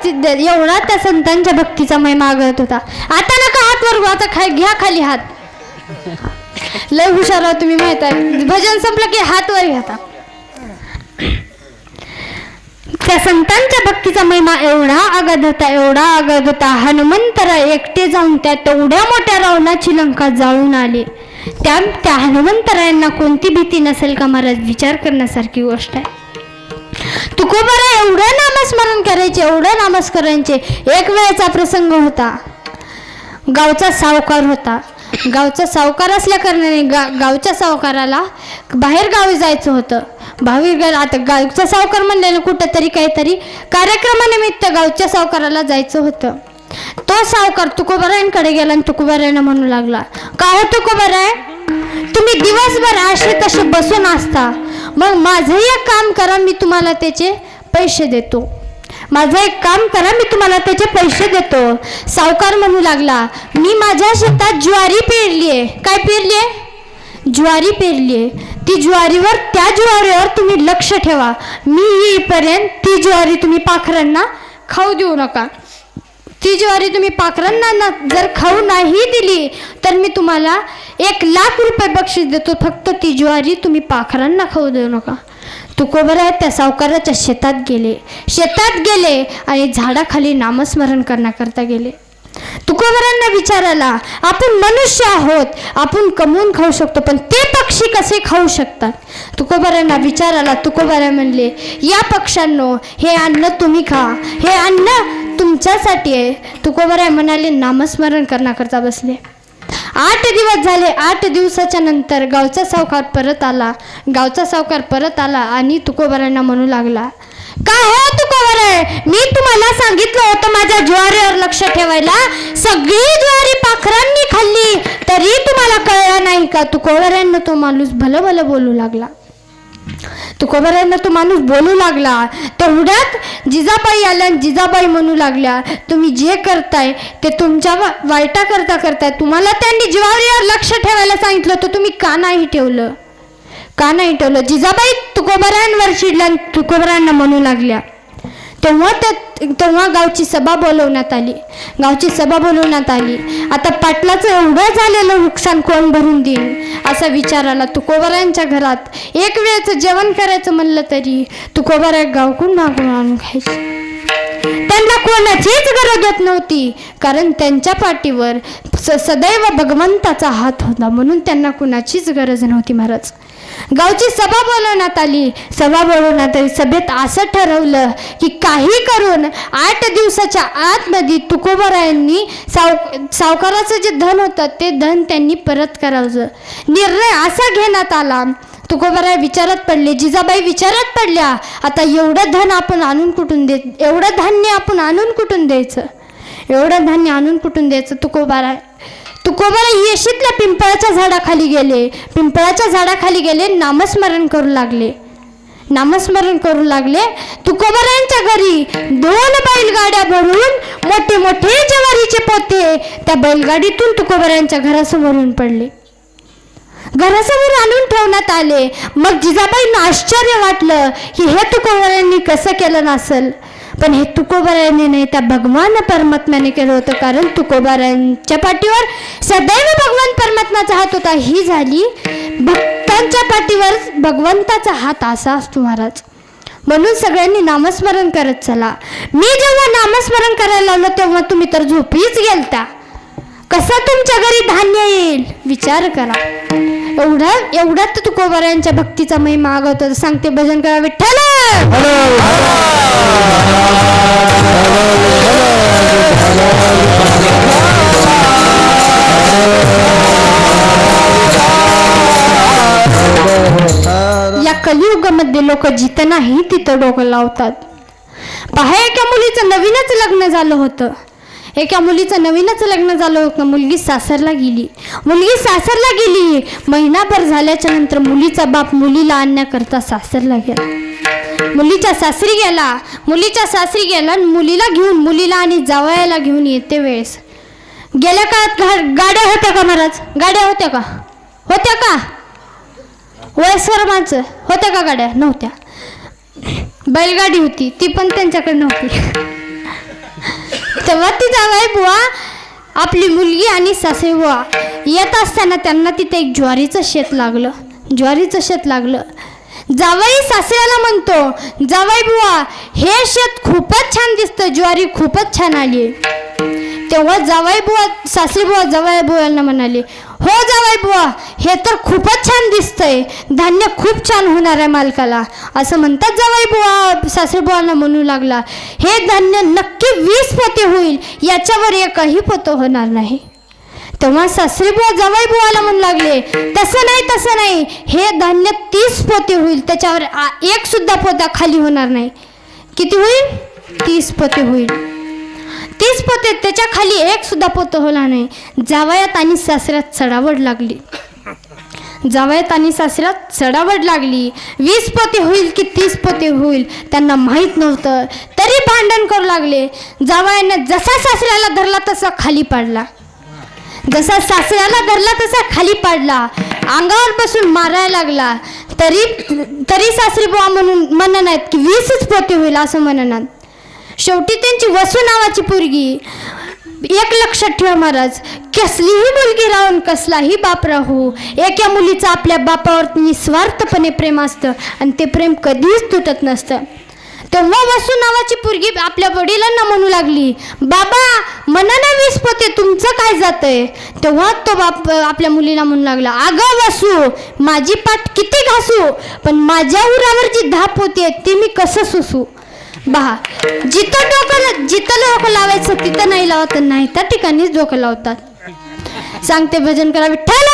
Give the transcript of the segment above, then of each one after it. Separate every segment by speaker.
Speaker 1: एवढा त्या संतांच्या भक्तीचा महिमा मागत होता. आता नका हात वर, आता घ्या खाली हात. लय हुशार आहात तुम्ही, माहित आहे. भजन संपलं की हात वर घ्या. त्या संतांच्या भक्तीचा महिमा एवढा अगाध होता, एवढा अगाध होता. हनुमंतराय एकटे जाऊन त्या तेवढ्या मोठ्या रावणाची लंका जाळून आले. त्या हनुमंतरायांना कोणती भीती नसेल का महाराज? विचार करण्यासारखी गोष्ट आहे. तुकोबाराय एवढं नामस्मरण करायचे, एवढं नामस्मरणाचे. एक वेळेचा प्रसंग होता. गावचा सावकार होता. गावचा सावकार असल्या कारणाने गावच्या सावकाराला बाहेर गावी जायचं होतं. आता गावचा सावकार म्हणल्यानं कुठंतरी काहीतरी कार्यक्रमानिमित्त गावच्या सावकाराला जायचं होतं. तो सावकार तुकोबारायांकडे गेला आणि तुकोबारायांना म्हणू लागला, काय हो तुकोबाराय, तुम्ही दिवसभर असे कसे बसून असता, मग माझं एक काम करा, मी तुम्हाला त्याचे पैसे देतो. माझं एक काम करा, मी तुम्हाला त्याचे पैसे देतो. सावकार म्हणू लागला, मी माझ्या शेतात ज्वारी पेरलीये. काय पेरलीये? ज्वारी पेरलीये. ती ज्वारीवर, त्या ज्वारीवर तुम्ही लक्ष ठेवा. मी येईपर्यंत ती ज्वारी तुम्ही पाखरांना खाऊ देऊ नका. ती ज्वारी तुम्ही पाखरांना जर खाऊ नाही दिली तर मी तुम्हाला 1,00,000 रुपये बक्षीस देतो. फक्त ती ज्वारी तुम्ही पाखरांना खाऊ देऊ नका. तुकोबाराय त्या सावकाराच्या शेतात गेले आणि झाडाखाली नामस्मरण करण्याकरता गेले. तुकोबारायांना विचारायला, आपण मनुष्य आहोत, आपण कमवून खाऊ शकतो, पण ते पक्षी कसे खाऊ शकतात? तुकोबारायांना विचारायला तुकोबाराय म्हणले, या पक्ष्यांनो, हे अन्न तुम्ही खा, हे अन्न तुमच्यासाठी आहे. तुकोबाराय म्हणाले, नामस्मरण करण्याकरता बसले. 8 दिवस झाले. 8 दिवसाच्या नंतर गावचा सावकार परत आला आणि तुकोबारायांना म्हणू लागला, काय हो तुकोबाराय, मी तुम्हाला सांगितलं होतं माझ्या ज्वारीवर लक्ष ठेवायला. सगळी ज्वारी पाखरांनी खाल्ली तरी तुम्हाला कळलं नाही का? तुकोबारायांना तो माणूस भलं बोलू लागला. तेवढ्यात जिजाबाई आल्या. जिजाबाई म्हणू लागल्या, तुम्ही जे करताय ते तुमच्या वाईटा करताय. तुम्हाला त्यांनी ज्वारीवर लक्ष ठेवायला सांगितलं होतं, तुम्ही का नाही ठेवलं? जिजाबाई तुकोबारायांवर चिडल्या. तुकोबारायांना म्हणू लागल्या. तेव्हा गावची सभा बोलवण्यात आली. आता पाटलाचं एवढं झालेलं नुकसान कोण भरून देईल असा विचार आला. तुकोबारायांच्या घरात एक वेळचं जेवण करायचं म्हणलं तरी तुकोबाराय गावकून मागून आणून खायचे. त्यांना कोणाचीच गरज होत नव्हती, कारण त्यांच्या पाठीवर सदैव भगवंताचा हात होता, म्हणून त्यांना कोणाचीच गरज नव्हती. महाराज, गावची सभा बोलवण्यात आली. सभेत असं ठरवलं की काही करून 8 दिवसाच्या आतमध्ये तुकोबारायांनी सावकाराचं जे धन होतं ते धन त्यांनी परत करायचं निर्णय असा घेण्यात आला. तुकोबाराय विचारात पडले. जिजाबाई विचारात पडल्या, आता एवढं धन आपण आणून कुठून एवढं धान्य आपण आणून कुठून द्यायचं? तुकोबाराय येशीतल्या पिंपळाच्या झाडाखाली गेले. नामस्मरण करू लागले. तुकोबारायांच्या घरी 2 बैलगाड्या भरून मोठे ज्वारीचे पोते त्या बैलगाडीतून तुकोबारायांच्या घरासमोरून पडले. घरासमोर आणून ठेवण्यात आले. मग जिजाबाईंना आश्चर्य वाटलं की हे तुकोबारायांनी कसं केलं नसेल, पण हे तुकोबारायांनी नाही, त्या भगवान परमात्म्याने केलं होतं. कारण तुकोबारायांच्या पाठीवर सदैव भगवान परमात्म्याचा हात होता. ही झाली भक्तांच्या पाठीवर भगवंताचा हात असा असतो महाराज. म्हणून सगळ्यांनी नामस्मरण करत चला. मी जेव्हा नामस्मरण करायला लावलं तेव्हा तुम्ही तर झोपीच गेलता. कसं तुमच्या घरी धान्य येईल विचार करा. एवढ्यात तुकोबारायांच्या भक्तीचा महिमा मागवतो. सांगते भजन करा विठ्ठल. या कलियुगामध्ये लोक जिथं नाही तिथं डोकं लावतात. पहा, एका मुलीचं नवीनच लग्न झालं होतं. मुलगी सासरला गेली. महिनाभर झाल्याच्या नंतर मुलीचा बाप मुलीला आणण्याकरता सासरला गेला. मुलीच्या सासरी गेला आणि मुलीला आणि जावयाला घेऊन येते वेळेस गेल्या काळात गाड्या होत्या का महाराज? गाड्या होत्या का? वयस्कर माणसं होत्या का? गाड्या नव्हत्या. बैलगाडी होती, ती पण त्यांच्याकडे नव्हती. तेव्हा ती जावई बुवा आपली मुलगी आणि सासरे बुवा येत असताना त्यांना तिथे एक ज्वारीचं शेत लागलं. जावई सासऱ्याला म्हणतो, जावई बुवा हे शेत खूपच छान दिसतं, ज्वारी खूपच छान आली. तेव्हा जावई बुवा सासरी बुवा जावई बुवांना म्हणाले, हो जावई बुवा हे तर खूपच छान दिसतंय, धान्य खूप छान होणार आहे मालकाला. असं म्हणतात जावई बुवा सासरी बुवांना म्हणू लागला, हे धान्य नक्की 20 पोते होईल, याच्यावर एकही पोतं होणार नाही. तेव्हा सासरी बुवा जावई बुवाला म्हणू लागले, तसं नाही, हे धान्य 30 पोते होईल, त्याच्यावर एक सुद्धा पोता खाली होणार नाही. किती होईल? 30 पोते होईल. 30 पोते, त्याच्या खाली एक सुद्धा पोतं होणार नाही. जावयात आणि सासऱ्यात चढावड लागली. 20 पोते होईल की 30 पोते होईल त्यांना माहीत नव्हतं, तरी भांडण करू लागले. जावयाने जसा सासऱ्याला धरला तसा खाली पाडला, अंगावर बसून मारायला लागला. तरी सासरी बुवा म्हणत नाहीत की 20च पोते होईल असं म्हणणार. शेवटी त्यांची वसू नावाची पोरगी, एक लक्षात ठेवा महाराज, कसलीही मुलगी राहून कसलाही बाप राहू, एका मुलीचं आपल्या बापावर निस्वार्थपणे प्रेम असतं आणि ते प्रेम कधीच तुटत नसतं. तेव्हा वसू नावाची पोरगी आपल्या वडिलांना म्हणू लागली, बाबा म्हणा ना 20 पोते, तुमचं काय जातंय. तेव्हा तो बाप आपल्या मुलीला म्हणू लागला, अगं वसू माझी पाठ किती घासू, पण माझ्या उरावर जी 10 पोते आहेत ती मी कसं सुसू. जिथं डोकं लावायचं तिथं नाही लावत, नाही त्या ठिकाणीच डोकं लावतात. सांगते भजन करा विठ्ठल.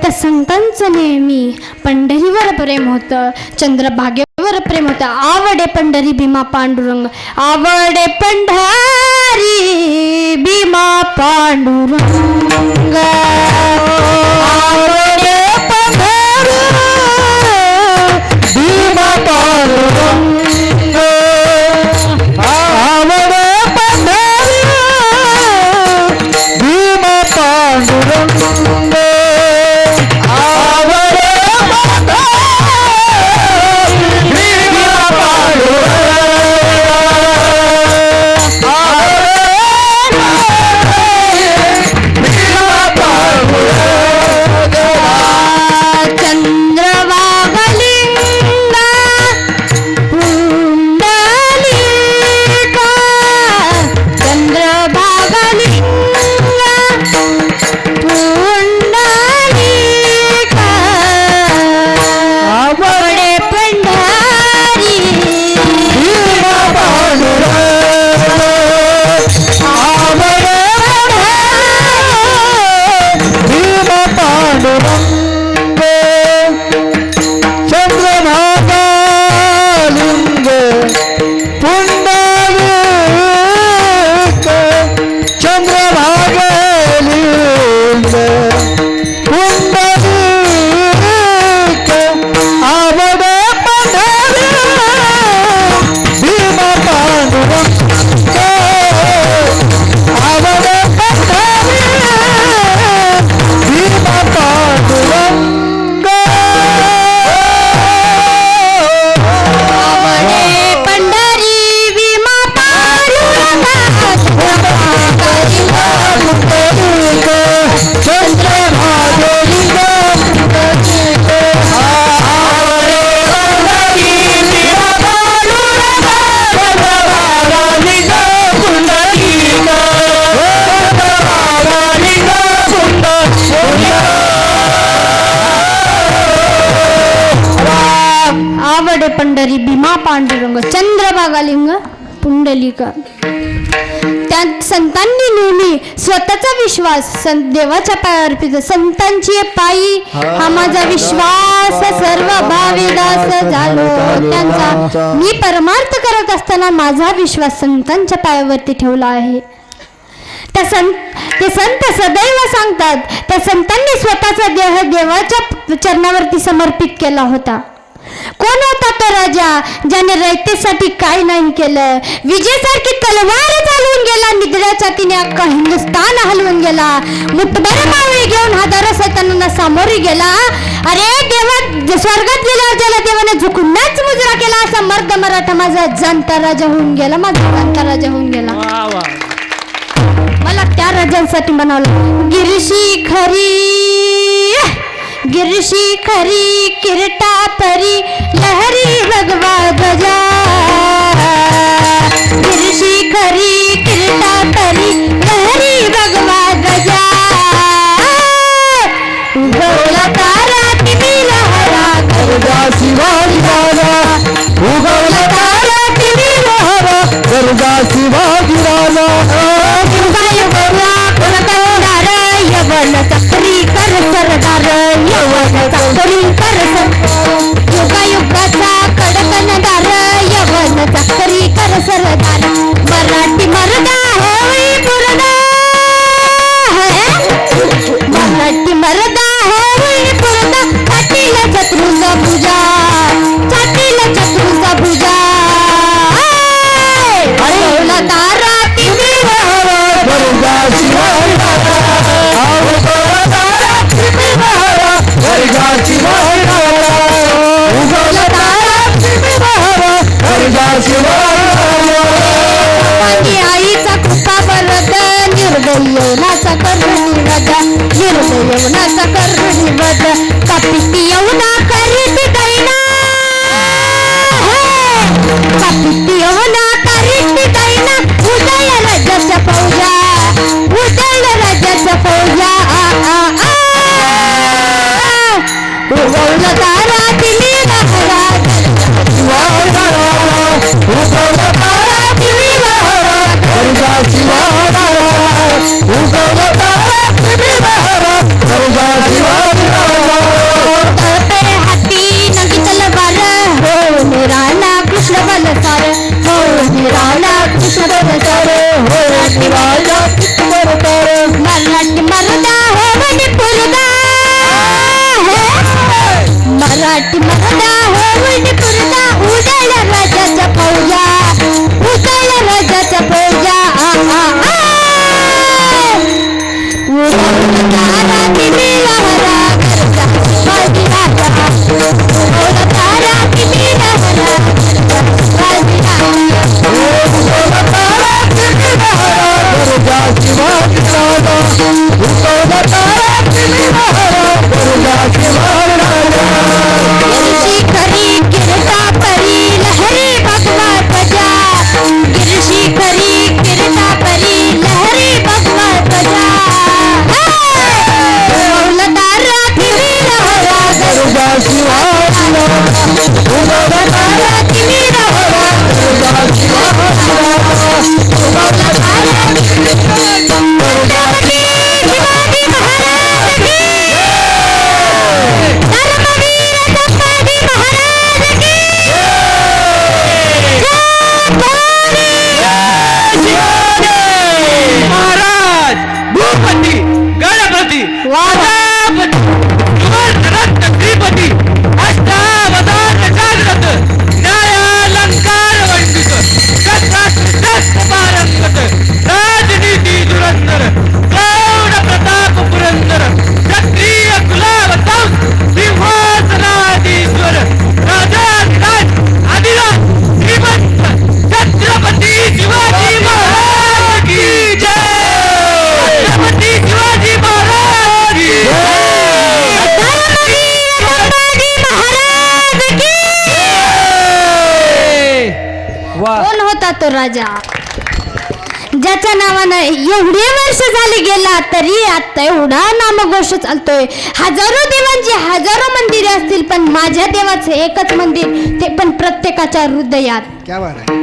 Speaker 1: त्या संतांचं नेहमी पंढरीवर प्रेम होतं, चंद्रभागेवर प्रेम होतं. आवडे पंढरी भीमा पांडुरंग, आवडे पंढरी भीमा पांडुरंग, आवडे पंढरी भीमा पांडुरंग, आवडे पंढरी भीमा पांडुरंग, पंढरी भीमा पांडुरंग, चंद्रभागा लिंग पुंडलिक. त्या संतांनी नेहमी स्वतःचा विश्वास देवाच्या पायावर अर्पित. संतांची पायी हा माझा विश्वास, सर्व भाविदास झालो त्यांचा. मी परमार्थ करत असताना माझा विश्वास संतांच्या पायावरती ठेवला आहे. ते संत सदैव सांगतात, त्या संतांनी स्वतःचा देह देवाच्या चरणावरती समर्पित केला होता. कोण होता तो राजा ज्याने रयतेसाठी काय नाही केलं. विजेसारखी तलवार चालवून गेला, निद्राच्या ताकदीने अख्खा हिंदुस्थान हलवून गेला. मुठभर मावळी घेऊन हजारो सैतानांना सामोरी गेला. अरे देवा, स्वर्गात गेल्यावर ज्याला देवाने झुकूनच मुजरा केला असा मर्द मराठा माझा जनता राजा होऊन गेला. माझा जनता राजा होऊन गेला. मला त्या राजांसाठी बनवलं. गिरशी खरी किरटा परी लहरी भगवा ध्वजा. गिरशी खरी किरटा परी लहरी भगवा ध्वजा. उगवला तारा तिमी लहरा गरजा शिवाजी राजा. उगवला तारा तिमी लहरा गरजा शिवाजी राजा. यवन चक्री कर सरदार. यवन चक्री कर युगायुगाचा कडकनदार. यवन चक्री कर सरदार. मराठी मर्दा होई पुरदा. मराठी मर्दा होई पुरदा. छातीला शत्रूचा भुजा. छातीला शत्रूचा भुजा. उगवला तारा तिमी लहरा गरजा शिवाजी राजा. आईचा कृपा परत निर्दयवनाचा करुणी वध. निर्दयवनाचा करुणी वध. कपिती यवना करीत दैना. कपिती यवना करीत दैना. उदय राजाच्या फौजा. उदय राजाच्या फौजा. उगवला तारा तिमी लहरा. उगवला तारा तिमी लहरा गरजा शिवाजी राजा. उगवला तारा तिमी लहरा गरजा शिवाजी राजा. तळपे हाती नंगी तलवार. हो निराळा कृष्ण बलसार. हो निराळा कृष्ण बलसार. हो निराळा कृष्ण बलसार. मराठी मर्दा हो मणिपुरदा. मराठी मर्दा होऊन पुरदा. उदय राजाच्या फौजा. उदय राजाच्या फौजा. उगवला तारा तिमी लहरा गरजा शिवाजी राजा. उगवला तारा तिमी लहरा गरजा शिवाजी राजा. उगवला तारा तिमी लहरा गरजा शिवाजी राजा. उगवला तारा तिमी लहरा गरजा शिवाजी राजा. गिरशी खरी किरटा परी लहरी भगवा ध्वजा. गिरशी खरी किरटा परी लहरी भगवा ध्वजा. उगवला तारा तिमी लहरा गरजा शिवाजी राजा. उगवला तारा तिमी लहरा गरजा शिवाजी राजा. उगवला तारा तिमी लहरा शिवाजी महाराज की.
Speaker 2: राजनीती धुरंधर प्रौढ प्रताप पुरंदर. क्षत्रिय कुलावतांस सिंहासनाधीश्वर. राजाधिराज आदिराज श्रीमंत छत्रपती शिवाजी महाराज की जय. छत्रपती शिवाजी महाराज की
Speaker 1: कोण होता तो राजा ज्याच्या नावानं एवढे वर्ष झाले गेला तरी आता एवढा नामघोष चालतोय. हजारो देवांची हजारो मंदिरे असतील पण माझ्या देवाचं एकच मंदिर, ते पण प्रत्येकाच्या हृदयात.
Speaker 3: क्या बात आहे.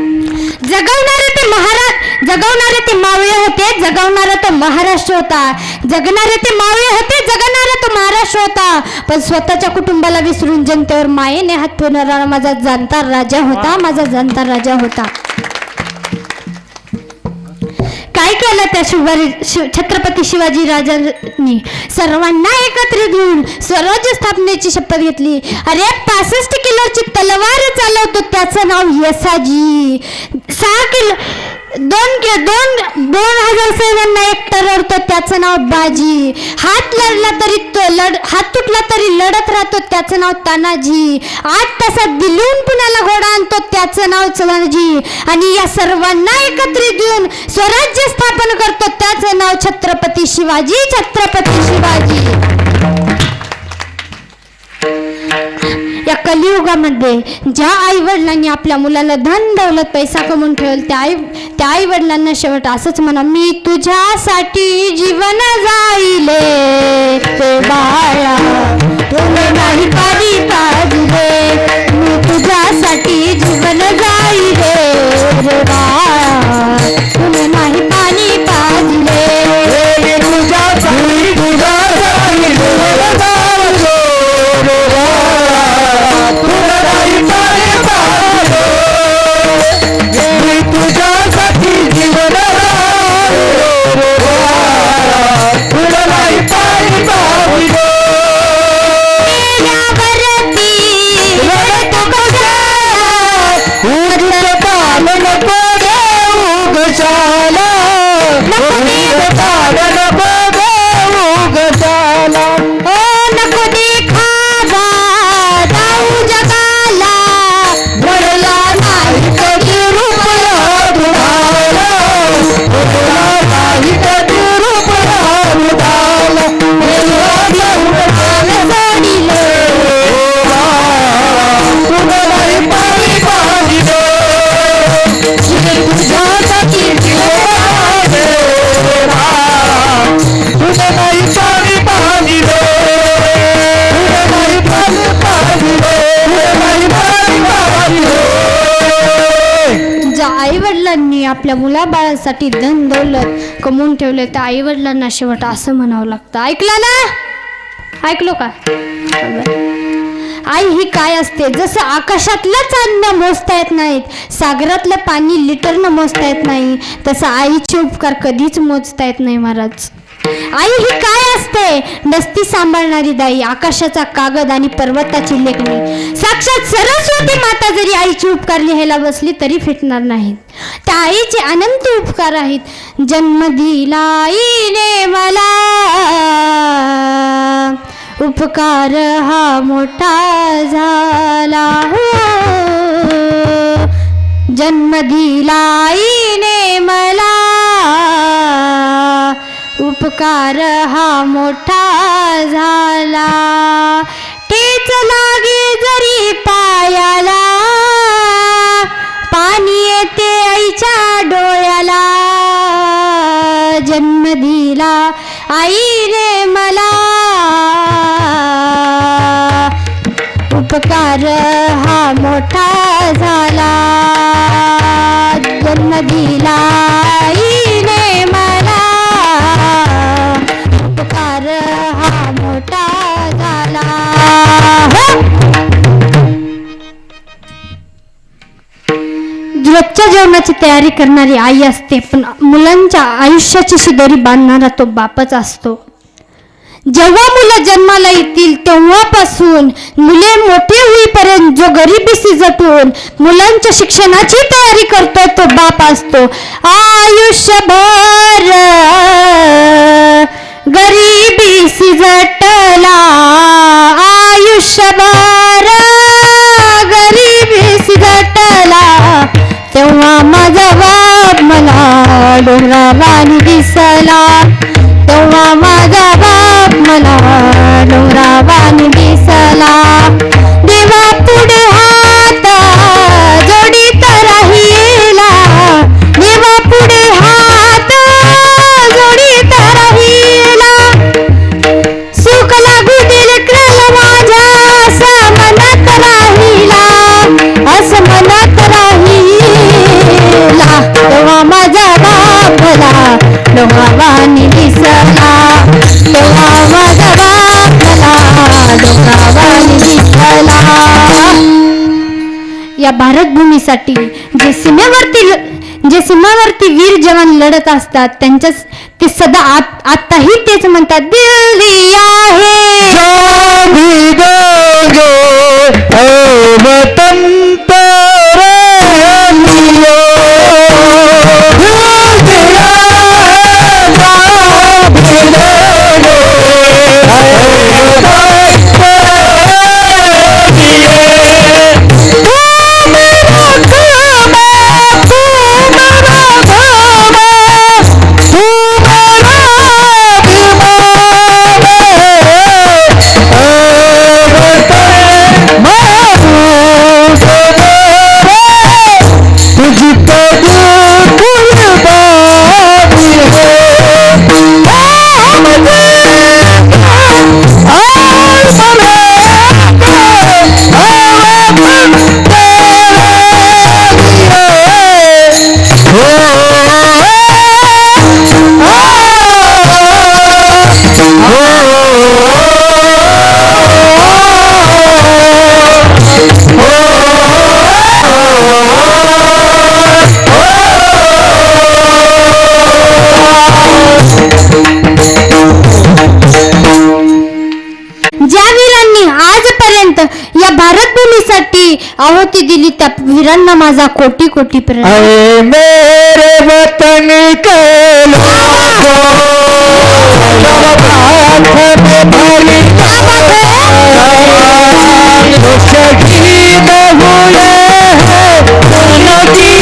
Speaker 1: जगवणारे ते महाराज, जगवणारे ते मावळे होते, जगवणारा तो महाराष्ट्र होता. जगणारे ते मावळे होते, जगणारा तो महाराष्ट्र होता. पण स्वतःच्या कुटुंबाला विसरून जनतेवर मायेने हात फिरवणारा माझा जाणता राजा होता, माझा जाणता राजा होता. काय केलं त्या छत्रपती शिवाजी राजांनी? सर्वांना एकत्रित घेऊन स्वराज्य स्थापनेची शपथ घेतली. अरे 65 किलोची तलवार चालवतो, त्याचं नाव यसाजी. 6 2,000 सैन्यांना एकटा लढतो त्याचं नाव बाजी. हात लढला तरी हात तुटला तरी लढत राहतो त्याचं नाव तानाजी. 8 तासात दिल्लीहून पुण्याला घोडा आणतो त्याचं नाव चलनजी. आणि या सर्वांना एकत्रित घेऊन स्वराज्य स्थापन करतो त्याचं नाव छत्रपती शिवाजी. छत्रपती शिवाजी. या कलियुगामध्ये ज्या आई वडिलांनी आपल्या मुलाला धन दौलत पैसा कमवून ठेवल त्या आई वडिलांना शेवट असंच म्हणा, मी तुझ्यासाठी जीवन जाईले ते बाळा तुला नाही पाणी पाजले. मी तुझ्यासाठी जीवन जाईले रे बाळा तुला नाही पाणी पाजले. आपल्या मुलाबाळांसाठी धन दौलत कमवून ठेवले त्या आई वडिलांना शेवट असं म्हणावं लागतं. ऐकलं ना? ऐकलो का? आई ही काय असते? जसं आकाशातलंच अन्न मोजता येत नाहीत, सागरातलं पाणी लिटरनं मोजता येत नाही, तसं आईचे उपकार कधीच मोजता येत नाही महाराज. आई ही काय असते? नसती सांभाळणारी दाई, आकाशाचा कागद आणि पर्वताची लेखणी. साक्षात सरस्वती माता जरी आईचे उपकार लिहायला बसली तरी फिटणार नाहीत. त्या आईचे अनंत उपकार आहेत. जन्म दिला आईने मला, उपकार हा मोठा झाला हो. जन्म दिला आईने मला, उपकार हा मोठा झाला. ठेच लागे जरी पायाला, पाणी येते आईच्या डोळ्याला. जन्म दिला आईने मला, उपकार हा मोठा झाला. जन्म दिला आईने मला, उपकार हा मोठा झाला. रोजच्या जेवणाची तयारी करणारी आई असते, पण मुलांच्या आयुष्याची शिदोरी बांधणारा तो बापच असतो. जेव्हा मुलं जन्माला येतील तेव्हापासून मुले मोठे होईपर्यंत जो गरिबीशी जटून मुलांच्या शिक्षणाची तयारी करतो तो बाप असतो. आयुष्यभर गरिबीशी जटला, आयुष्यभर गरिबीशी जटला, तेव्हा माझा बाप मला डोंगरावानी दिसला. तेव्हा माझा बाप मला डोंगरावानी दिसला. देवा पुढे हात जोडीत राहिला, देवा पुढे हात जोडीत राहिला. सुख लागू दिल क्रल माझ्या असं मनात राहिला, असं मनात राहिला. तेव्हा माझा बाप मला डोंगरावानी दिसला. तेव्हा माझा बाप मला डोंगरावानी दिसला. या भारतभूमीसाठी जे सीमेवरती वीर जवान लढत असतात त्यांच्या ते सदा आताही तेच म्हणतात, दिल दिया है
Speaker 2: जो भी दोगे ओ वतन तेरे लिए,
Speaker 1: आहुती दिली त्या वीरांना माझा कोटी कोटी प्रणाम.
Speaker 2: अरे मेरे वतन के लोगों, जो शहीद हुए हैं उनकी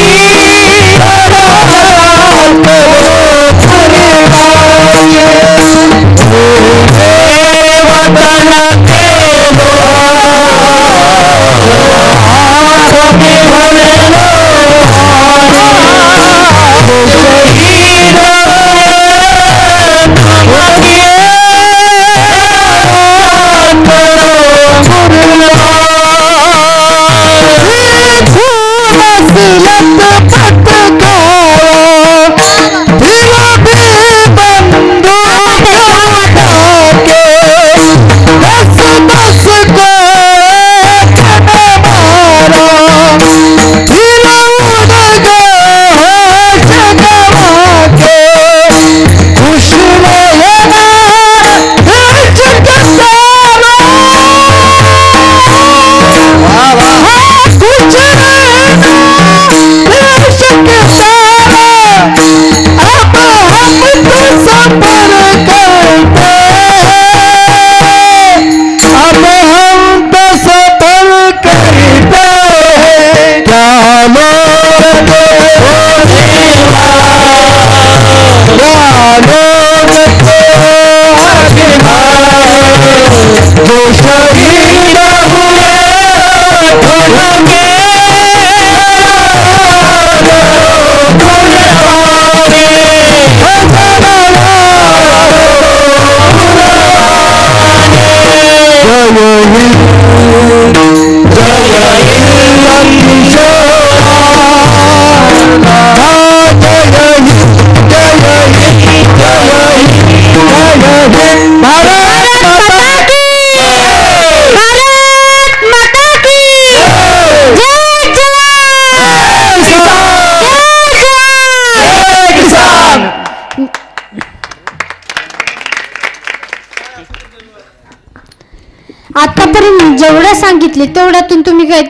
Speaker 1: आतापर्यंत जेवढं सांगितले तेवढ्यातून तुम्ही काय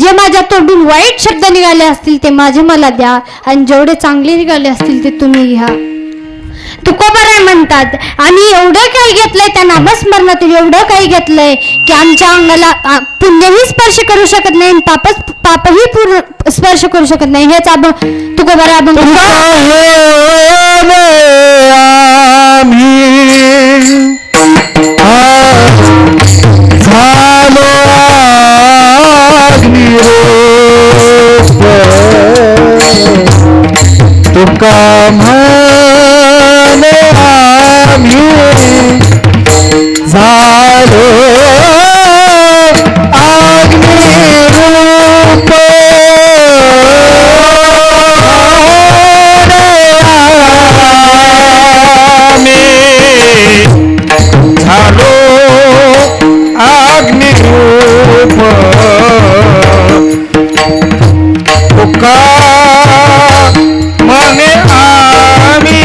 Speaker 1: जे माझ्या तोंडून वाईट शब्द निघाले असतील ते माझे मला द्या आणि जेवढे चांगले निघाले असतील ते तुम्ही घ्या. तुकोबाराय म्हणतात आम्ही एवढं काही घेतलंय त्या नामस्मरणातून एवढं काही घेतलंय की आमच्या अंगाला पुण्यही स्पर्श करू शकत नाही पापही पूर्ण स्पर्श करू शकत नाही. हेच तुकोबाराय
Speaker 2: तुका म्हणे आम्ही झालो अग्निरूप झालो अग्निरूप तुका म्हणे आम्ही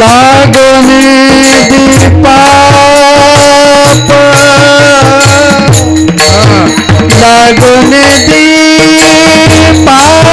Speaker 2: लागणे दीपाप लागणे दीपाप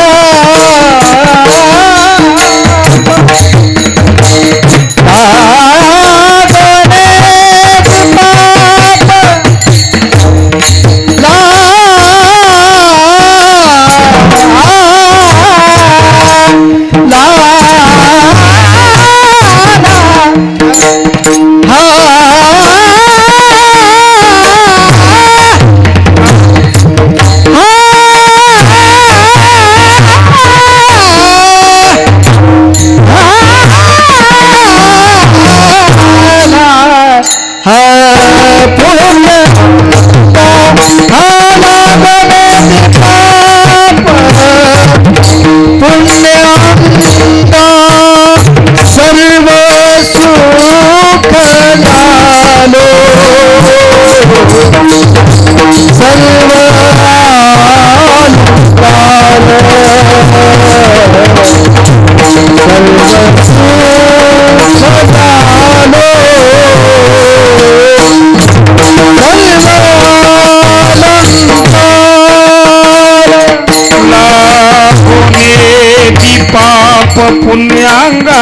Speaker 2: पाप पुण्यांगा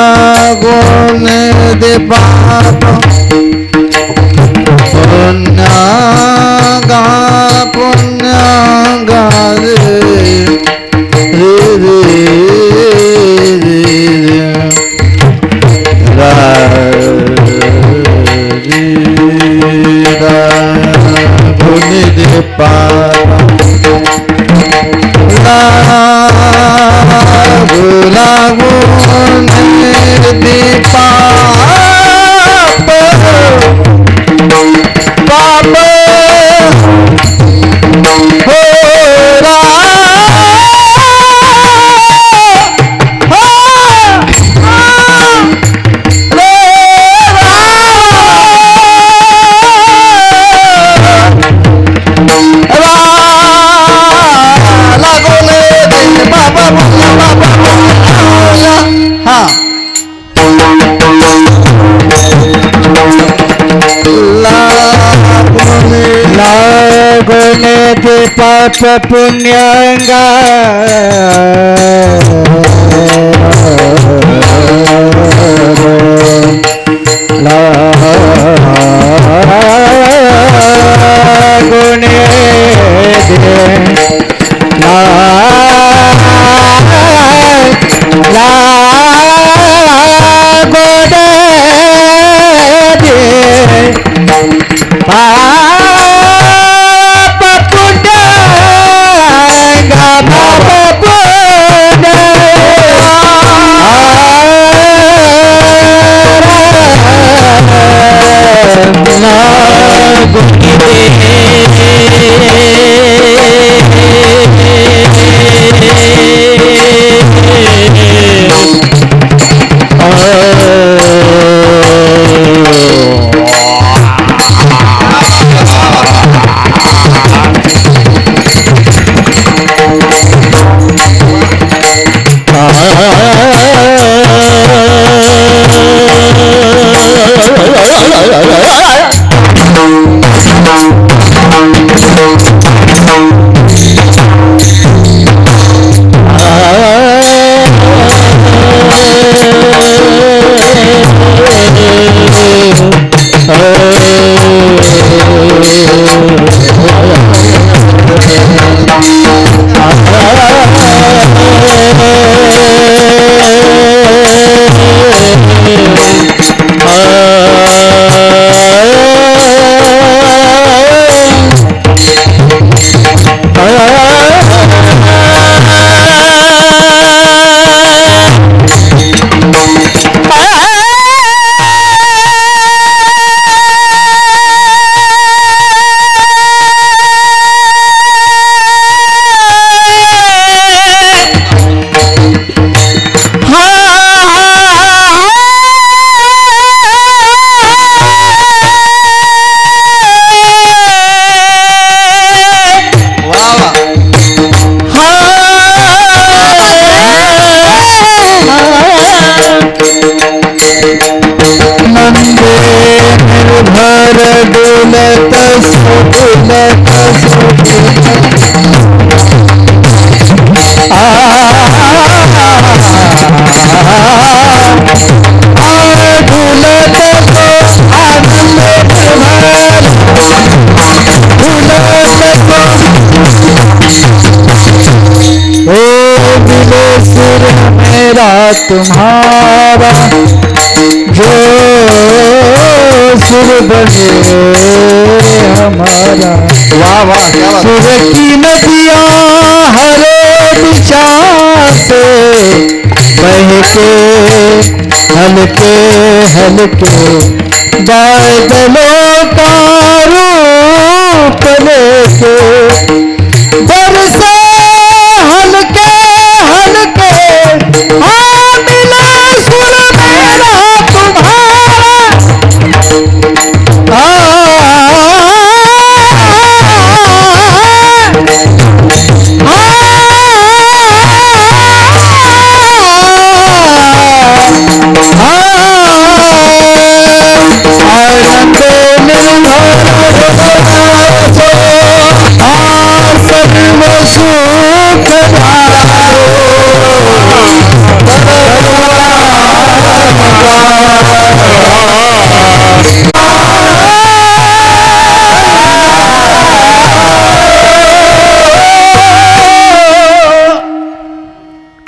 Speaker 2: लागोने दे बाप पुण्यांगा रे रे रे रे लागोने दे बाप लागोने दे पाप पाप हो लागोने दे पाप पुण्यांगा लागोने दे पाप पुण्यांगा तुम्हारा जो सुर बने हमारा।
Speaker 3: वाह वाह क्या बात।
Speaker 2: सुर की नदियाँ हरे दिशा से बह के हल्के हल्के बादलों का रूप लेके बरसे हल्के हल्के हाँ मिले सुर मेरा तुम्हारा।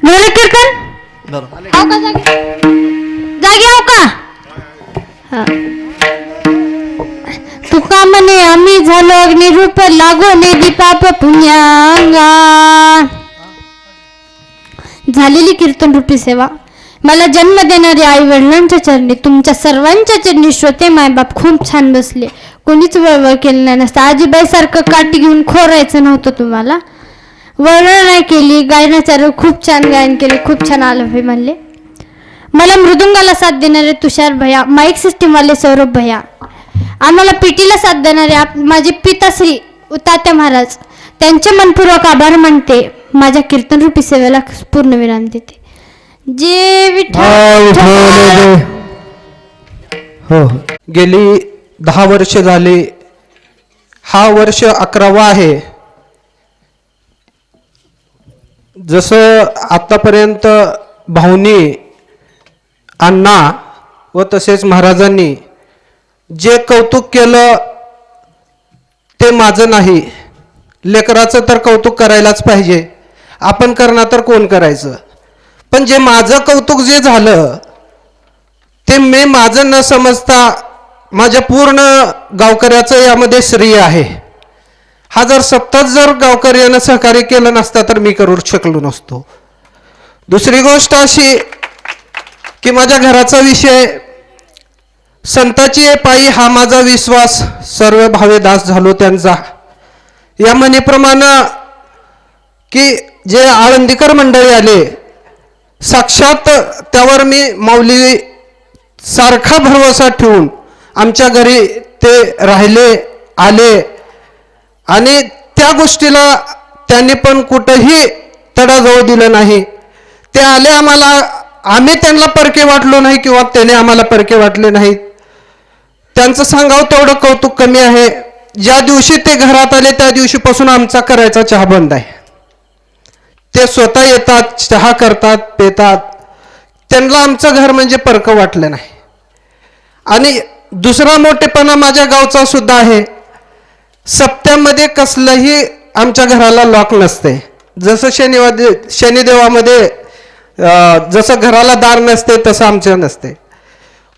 Speaker 1: झालं कीर्तन?
Speaker 3: बरं.
Speaker 1: आव का जागी आव का? हा. तुका म्हणे आम्ही झालो अग्निरूप लागून दीपाप पुण्यांगा. झालेली कीर्तन रूपी सेवा. मला जन्म देणारे आई वडिलांच्या चरणी, तुमच्या सर्वांच्या चरणी श्रोते मायबाप खूप छान बसले. कोणीच वळवळ केलं नाही नसतं. आजीबाई सारखं काठी घेऊन खोरायचं नव्हतं तुम्हाला. वळवळ नाही केली. गायनाचार्य खूप छान गायन केले, खूप छान आलं म्हणले. मला मृदुंगाला साथ देणारे तुषार भैया, माईक सिस्टीमवाले सौरभ भैया, आम्हाला पिटीला साथ देणारे माझे पिताश्री तात्या महाराज, त्यांचे मनपूर्वक आभार मानते. माझ्या कीर्तनरूपी सेवेला पूर्ण विराम देते. जे विठ्ठल
Speaker 2: हो.
Speaker 4: गेली 10 वर्ष झाली. हा वर्ष 11वा आहे. जसं आतापर्यंत भाऊनी अण्णा व तसेच महाराजांनी जे कौतुक केलं ते माझं नाही. लेकराचं तर कौतुक करायलाच पाहिजे. आपण करणार तर कोण करायचं. पण जे माझं कौतुक जे झालं ते मी माझं न समजता माझ्या पूर्ण गावकऱ्याचं यामध्ये श्रेय आहे. हा जर सतत जर गावकऱ्यानं सहकार्य केलं नसता तर मी करू शकलो नसतो. दुसरी गोष्ट अशी की माझ्या घराचा विषय संताची पायी हा माझा विश्वास. सर्व भावे दास झालो त्यांचा. या म्हणीप्रमाणे की जे आळंदीकर मंडळी आले साक्षात त्यावर मी माऊली सारखा भरवसा ठेवून आमच्या घरी ते राहिले आले आणि त्या गोष्टीला त्यांनी पण कुठंही तडा जाऊ दिलं नाही. ते आले आम्हाला, आम्ही त्यांना परके वाटलो नाही किंवा त्याने आम्हाला परके वाटले नाहीत. त्यांचं सांगावं तेवढं कौतुक कमी आहे. ज्या दिवशी ते घरात आले त्या दिवशीपासून आमचा करायचा चहा बंद आहे. ते स्वतः येतात, चहा करतात, पितात. त्यांना आमचं घर म्हणजे परकं वाटलं नाही. आणि दुसरा मोठेपणा माझ्या गावचा सुद्धा आहे. सप्त्यामध्ये कसलंही आमच्या घराला लॉक नसते. जसं शनिदेवामध्ये जसं घराला दार नसते तसं आमच्या नसते.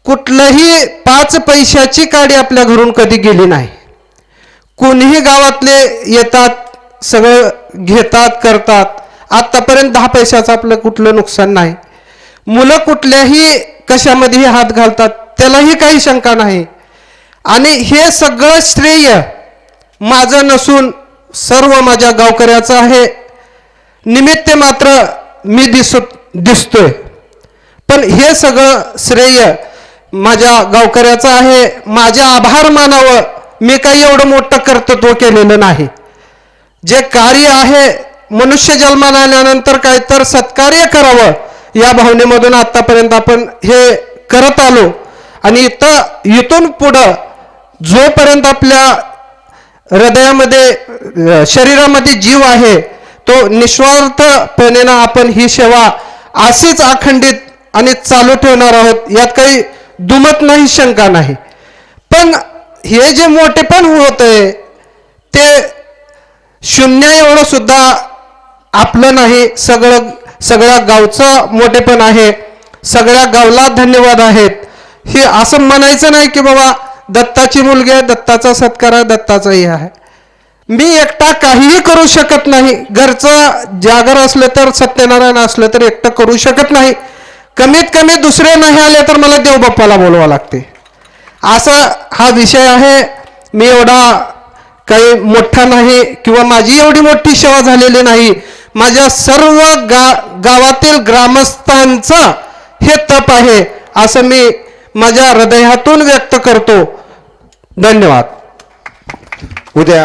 Speaker 4: कुठलंही 5 पैशाची काडी आपल्या घरून कधी गेली नाही. कोणीही गावातले येतात, सगळं घेतात, करतात. आतापर्यंत 10 पैशाचं आपलं कुठलं नुकसान नाही. मुलं कुठल्याही कशामध्येही हात घालतात, त्यालाही काही शंका नाही. आणि हे सगळं श्रेय माझं नसून सर्व माझ्या गावकऱ्याचं आहे. निमित्त मात्र मी दिसतोय, पण हे सगळं श्रेय माझ्या गावकऱ्याचं आहे. माझे आभार मानावं. मी काही एवढं मोठं कर्तृत्व केलेलं नाही. जे कार्य आहे मनुष्य जन्माला आल्यानंतर काय तर सत्कार्य करावं या भावनेमधून आतापर्यंत आपण हे करत आलो. आणि इथून पुढं जोपर्यंत आपल्या हृदयामध्ये शरीरामध्ये जीव आहे तो निस्वार्थपणे आपण ही सेवा अशीच अखंडित आणि चालू ठेवणार आहोत. यात काही दुमत नाही, शंका नाही. पण हे जे मोठेपण होतंय ते शून्य एवढं सुद्धा आपलं नाही. सगळं सगळ्या गावचं मोठेपण आहे, सगळ्या गावला धन्यवाद आहेत. हे असं म्हणायचं नाही की बाबा दत्ताची मुलगी आहे, दत्ताचा सत्कार आहे, दत्ताचाही आहे. मी एकटा काहीही करू शकत नाही. घरचं जागर असलं तर, सत्यनारायण असलं तर एकटं करू शकत नाही. कमीत कमी दुसरे नाही आले तर मला देवबाप्पाला बोलवावं लागते. असा हा विषय आहे. मी एवढा काही मोठा नाही किंवा माझी एवढी मोठी सेवा झालेली नाही. माझ्या सर्व गावातील ग्रामस्थांचं हे तप आहे असं मी माझ्या हृदयातून व्यक्त करतो. धन्यवाद.
Speaker 2: उद्या